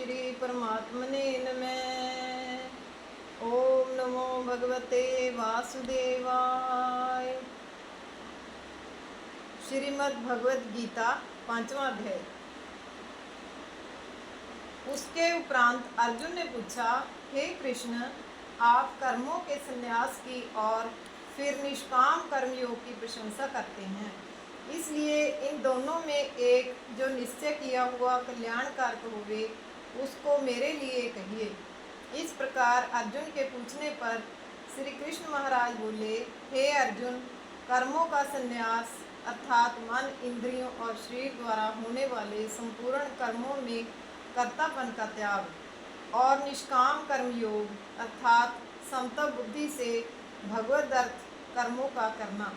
श्री परमात्मने नमः। ओम नमो भगवते वासुदेवाय। श्रीमद् भगवद गीता 5वां अध्याय। उसके उपरांत अर्जुन ने पूछा, हे कृष्ण, आप कर्मों के संन्यास की और फिर निष्काम कर्मयोग की प्रशंसा करते हैं, इसलिए इन दोनों में एक जो निश्चय किया हुआ कल्याणकारक होवे उसको मेरे लिए कहिए। इस प्रकार अर्जुन के पूछने पर श्री कृष्ण महाराज बोले, हे अर्जुन, कर्मों का संन्यास अर्थात मन, इंद्रियों और शरीर द्वारा होने वाले संपूर्ण कर्मों में कर्तापन का त्याग और निष्काम कर्मयोग अर्थात समता बुद्धि से भगवद अर्थ कर्मों का करना,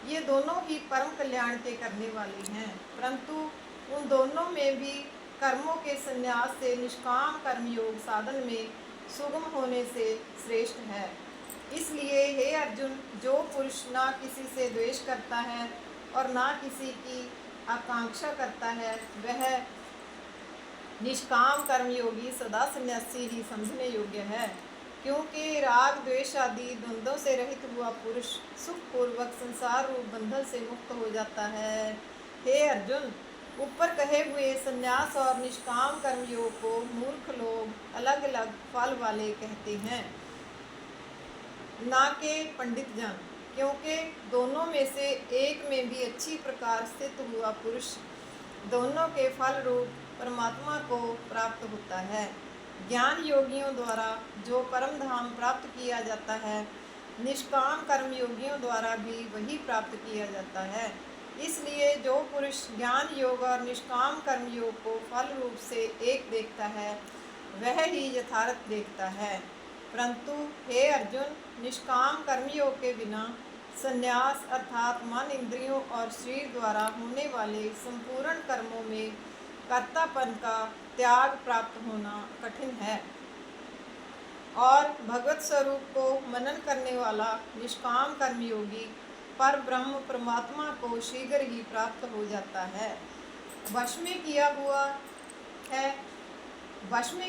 ये दोनों ही परम कल्याण के करने वाले हैं, परंतु उन दोनों में भी कर्मों के संन्यास से निष्काम कर्मयोग साधन में सुगम होने से श्रेष्ठ है। इसलिए हे अर्जुन, जो पुरुष ना किसी से द्वेष करता है और ना किसी की आकांक्षा करता है, वह निष्काम कर्मयोगी सदा सन्यासी ही समझने योग्य है, क्योंकि राग द्वेष आदि द्वंद्वों से रहित हुआ पुरुष सुखपूर्वक संसार रूप बंधन से मुक्त हो जाता है। हे अर्जुन, ऊपर कहे हुए संन्यास और निष्काम कर्मयोग को मूर्ख लोग अलग अलग फल वाले कहते हैं, ना के पंडित जन, क्योंकि दोनों में से एक में भी अच्छी प्रकार स्थित हुआ पुरुष दोनों के फल रूप परमात्मा को प्राप्त होता है। ज्ञान योगियों द्वारा जो परम धाम प्राप्त किया जाता है, निष्काम कर्म योगियों द्वारा भी वही प्राप्त किया जाता है। इसलिए जो पुरुष ज्ञान योग और निष्काम कर्म योग को फल रूप से एक देखता है, वह ही यथार्थ देखता है। परंतु हे अर्जुन, निष्काम कर्मयोग के बिना संन्यास अर्थात मन, इंद्रियों और शरीर द्वारा होने वाले संपूर्ण कर्मों में कर्तापन का त्याग प्राप्त होना कठिन है, और भगवत स्वरूप को मनन करने वाला निष्काम कर्मयोगी पर ब्रह्म परमात्मा को शीघ्र ही प्राप्त हो जाता है। वश में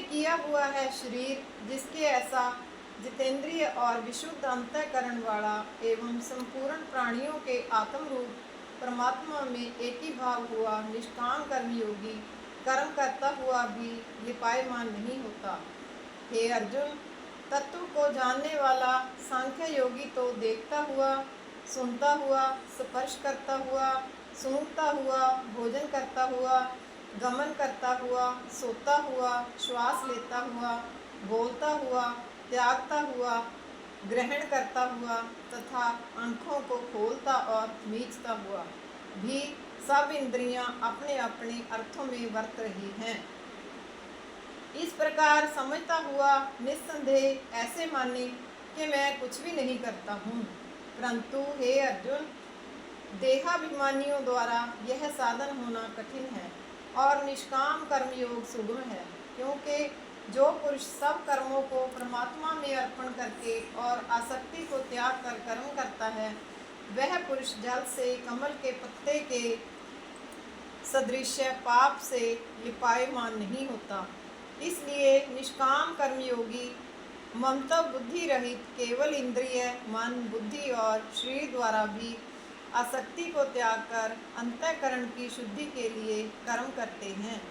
किया हुआ है शरीर, जिसके ऐसा जितेंद्रिय और विशुद्ध अंतःकरण वाला एवं संपूर्ण प्राणियों के आत्म रूप परमात्मा में एक ही भाव हुआ निष्काम कर्मयोगी कर्म करता हुआ भी लिपायमान नहीं होता। हे अर्जुन, तत्व को जानने वाला सांख्य योगी तो देखता हुआ, सुनता हुआ, स्पर्श करता हुआ, सूंघता हुआ, भोजन करता हुआ, गमन करता हुआ, सोता हुआ, श्वास लेता हुआ, बोलता हुआ, त्यागता हुआ, ग्रहण करता हुआ तथा आँखों को खोलता और मीचता हुआ भी सब इंद्रियां अपने अपने अर्थों में वर्त रही हैं। इस प्रकार समझता हुआ निस्संदेह ऐसे माने कि मैं कुछ भी नहीं करता हूँ। परंतु हे अर्जुन, देहाभिमानियों द्वारा यह साधन होना कठिन है और निष्काम कर्मयोग सुगम है, क्योंकि जो पुरुष सब कर्मों को परमात्मा में अर्पण करके और आसक्ति को त्याग कर कर्म करता है, वह पुरुष जल से कमल के पत्ते के सदृश पाप से लिपायमान नहीं होता। इसलिए निष्काम कर्मयोगी ममता बुद्धि रहित केवल इंद्रिय, मन, बुद्धि और शरीर द्वारा भी आसक्ति को त्याग कर अंतःकरण की शुद्धि के लिए कर्म करते हैं।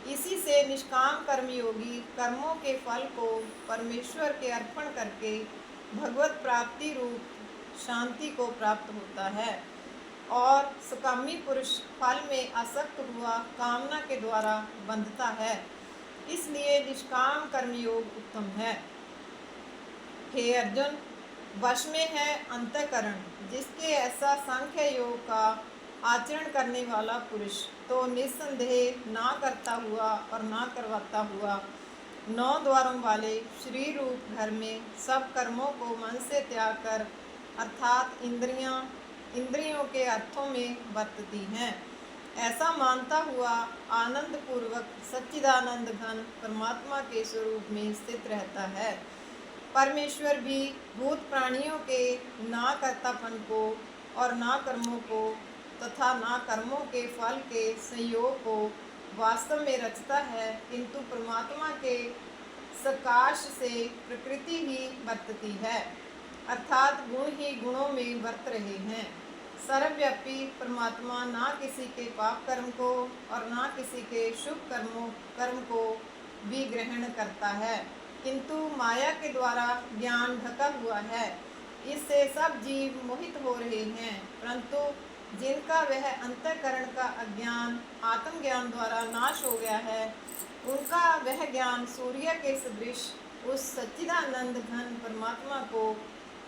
इसी से निष्काम कर्मयोगी कर्मों के फल को परमेश्वर के अर्पण करके भगवत प्राप्ति रूप शांति को प्राप्त होता है, और सुकामी पुरुष फल में आसक्त हुआ कामना के द्वारा बंधता है। इसलिए निष्काम कर्मयोग उत्तम है। हे अर्जुन, वश में है अंतःकरण, जिसके ऐसा सांख्य योग का आचरण करने वाला पुरुष तो निस्संदेह ना करता हुआ और ना करवाता हुआ 9 द्वारों वाले शरीर रूप घर में सब कर्मों को मन से त्याग कर अर्थात इंद्रियों के अर्थों में बरतती हैं, ऐसा मानता हुआ आनंद पूर्वक सच्चिदानंद घन परमात्मा के स्वरूप में स्थित रहता है। परमेश्वर भी भूत प्राणियों के ना कर्तापन को और ना कर्मों को तथा ना कर्मों के फल के संयोग को वास्तव में रचता है, किंतु परमात्मा के सकाश से प्रकृति ही बरतती है, अर्थात गुण ही गुणों में बरत रहे हैं। सर्वव्यापी परमात्मा ना किसी के पाप कर्म को और ना किसी के शुभ कर्म को भी ग्रहण करता है, किंतु माया के द्वारा ज्ञान ढका हुआ है। इससे सब जीव मोहित हो रहे हैं, परंतु जिनका वह अंतःकरण का अज्ञान आत्मज्ञान द्वारा नाश हो गया है, उनका वह ज्ञान सूर्य के सदृश उस सच्चिदानंद घन परमात्मा को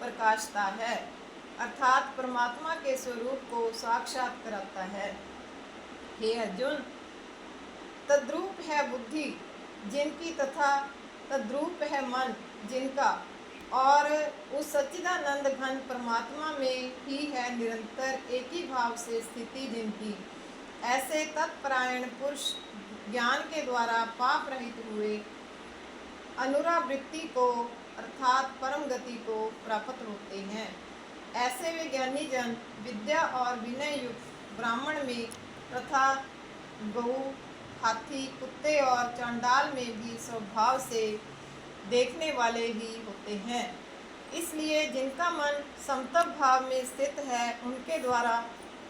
प्रकाशता है, अर्थात परमात्मा के स्वरूप को साक्षात कराता है। हे अर्जुन, तद्रूप है बुद्धि जिनकी तथा तद्रूप है मन जिनका, और उस सच्चिदानंद घन परमात्मा में ही है निरंतर एक ही भाव से स्थिति जिनकी। ऐसे तत्परायण पुरुष ज्ञान के द्वारा पाप रहित हुए अनुरावृत्ति को अर्थात परम गति को प्राप्त होते हैं। ऐसे वे ज्ञानी जन विद्या और विनय युक्त ब्राह्मण में तथा गऊ, हाथी, कुत्ते और चांडाल में भी स्वभाव से देखने वाले ही होते हैं। इसलिए जिनका मन समतल भाव में स्थित है, उनके द्वारा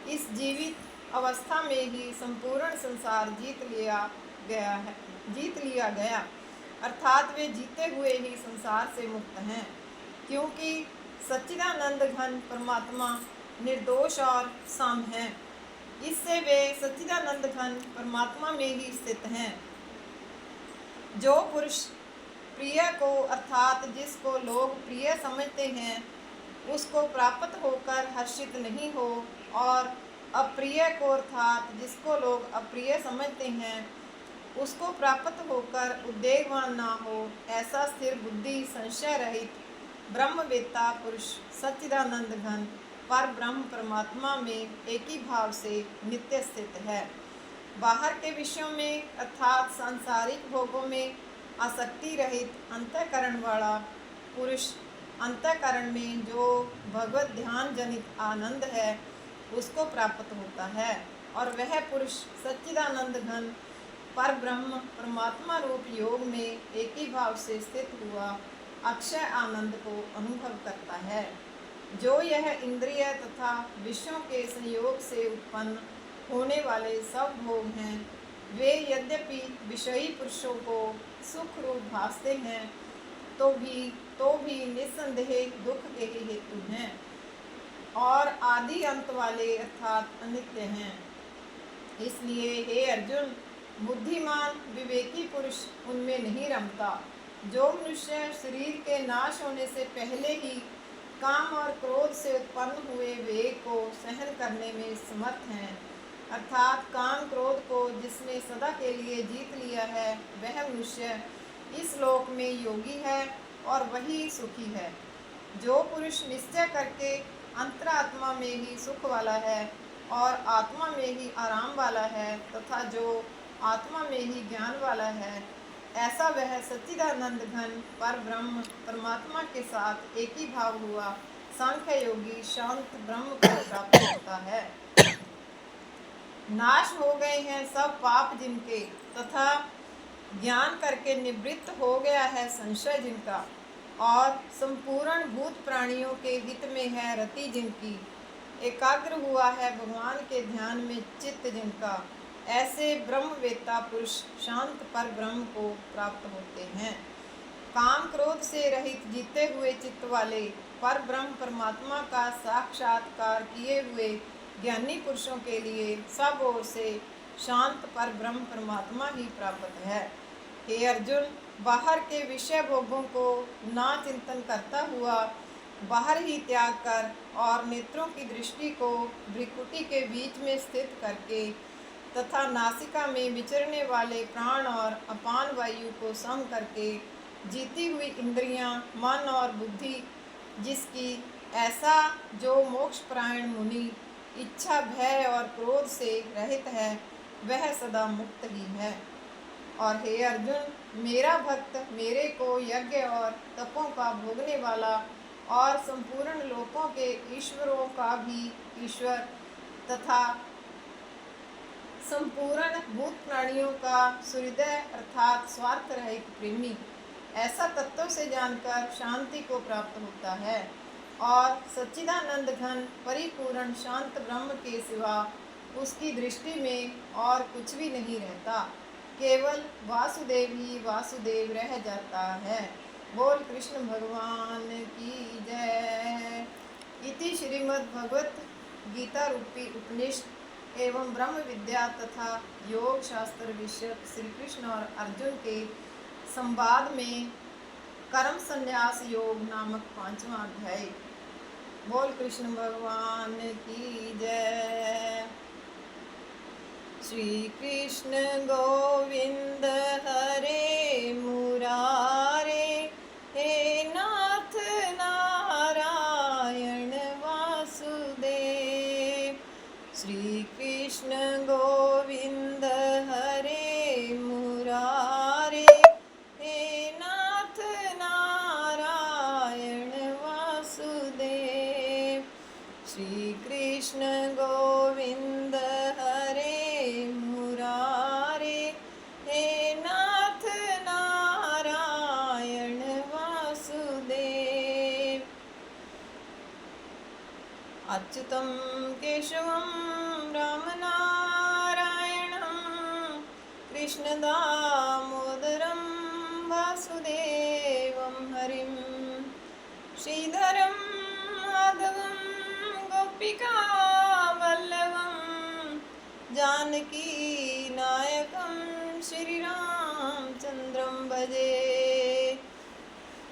इस जीवित अवस्था में ही संपूर्ण संसार जीत लिया गया, अर्थात वे जीते हुए ही संसार से मुक्त हैं, क्योंकि सच्चिदानंद घन परमात्मा निर्दोष और सम है। इससे वे सच्चिदानंद घन परमात्मा में ही स्थित हैं। जो पुरुष प्रिय को अर्थात जिसको लोग प्रिय समझते हैं, उसको प्राप्त होकर हर्षित नहीं हो, और अप्रिय को अर्थात जिसको लोग अप्रिय समझते हैं, उसको प्राप्त होकर उद्वेगवान ना हो, ऐसा स्थिर बुद्धि संशय रहित ब्रह्मवेत्ता पुरुष सच्चिदानंद घन पर ब्रह्म परमात्मा में एक ही भाव से नित्य स्थित है। बाहर के विषयों में अर्थात सांसारिक भोगों में आसक्ति रहित अंतःकरण वाला पुरुष अंतःकरण में जो भगवत ध्यान जनित आनंद है, उसको प्राप्त होता है, और वह पुरुष सच्चिदानंद घन पर ब्रह्म परमात्मा रूप योग में एक ही भाव से स्थित हुआ अक्षय आनंद को अनुभव करता है। जो यह इंद्रिय तथा विषयों के संयोग से उत्पन्न होने वाले सब भोग हैं, वे यद्यपि विषयी पुरुषों को सुख रूप भासते हैं, तो भी निस्संदेह दुख के ही हेतु हैं और आदि अंत वाले अर्थात अनित्य हैं। इसलिए हे अर्जुन, बुद्धिमान विवेकी पुरुष उनमें नहीं रमता। जो मनुष्य शरीर के नाश होने से पहले ही काम और क्रोध से उत्पन्न हुए वेग को सहन करने में समर्थ हैं, अर्थात काम क्रोध को जिसने सदा के लिए जीत लिया है, वह मनुष्य इस लोक में योगी है और वही सुखी है। जो पुरुष निश्चय करके अंतरात्मा में ही सुख वाला है और आत्मा में ही आराम वाला है, तथा जो आत्मा में ही ज्ञान वाला है, ऐसा वह सच्चिदानंद घन पर ब्रह्म परमात्मा के साथ एक ही भाव हुआ सांख्य योगी शांत ब्रह्म को प्राप्त होता है। नाश हो गए हैं सब पाप जिनके, तथा ज्ञान करके निवृत्त हो गया है संशय जिनका, और संपूर्ण भूत प्राणियों के हित में है रति जिनकी, एकाग्र हुआ है भगवान के ध्यान में चित्त जिनका, ऐसे ब्रह्मवेत्ता पुरुष शांत पर ब्रह्म को प्राप्त होते हैं। काम क्रोध से रहित जीते हुए चित्त वाले पर ब्रह्म परमात्मा का साक्षात्कार किए हुए ज्ञानी पुरुषों के लिए सब ओर से शांत पर ब्रह्म परमात्मा ही प्राप्त है। हे अर्जुन, बाहर के विषय भोगों को ना चिंतन करता हुआ बाहर ही त्याग कर और नेत्रों की दृष्टि को भ्रिकुटी के बीच में स्थित करके तथा नासिका में विचरने वाले प्राण और अपान वायु को सम करके जीती हुई इंद्रियां, मन और बुद्धि जिसकी, ऐसा जो मोक्षपरायण मुनि इच्छा, भय और क्रोध से रहित है, वह सदा मुक्त ही है। और हे अर्जुन, मेरा भक्त मेरे को यज्ञ और तपों का भोगने वाला और संपूर्ण लोकों के ईश्वरों का भी ईश्वर तथा संपूर्ण भूत प्राणियों का सूर्योदय अर्थात स्वार्थ रहित प्रेमी। ऐसा तत्व से जानकर शांति को प्राप्त होता है और सच्चिदानंद घन परिपूर्ण शांत ब्रह्म के सिवा उसकी दृष्टि में और कुछ भी नहीं रहता, केवल वासुदेव ही वासुदेव रह जाता है। बोल कृष्ण भगवान की जय। इति श्रीमद् भगवत गीता रूपी उपनिषद एवं ब्रह्म विद्या तथा योग शास्त्र विषयक श्री कृष्ण और अर्जुन के संवाद में कर्म संन्यास योग नामक 5वां अध्याय। बोल कृष्ण भगवान की जय। श्री कृष्ण गोविंद हरे मुरारे, हे नाथ नारायण वासुदेव। श्री कृष्ण गोविंद हरे मुरारे, हे नाथ नारायण वासुदेव। श्री कृष्ण गोविंद हरे मुरारे, हे नाथ नारायण वासुदेव। अच्युतं केशवं रामनारायणं कृष्णदामोदरं वासुदेवं हरिं, श्रीधरं माधवं गोपिकावल्लभं, जानकी नायकं श्रीरामचन्द्रं भजे।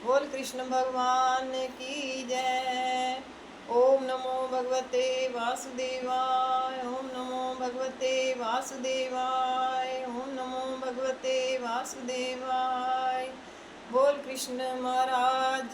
बोल कृष्ण भगवान की जय। ओम नमो भगवते वासुदेवाय, ओम नमो भगवते वासुदेवाय, ओम नमो भगवते वासुदेवाय। बोल कृष्ण महाराज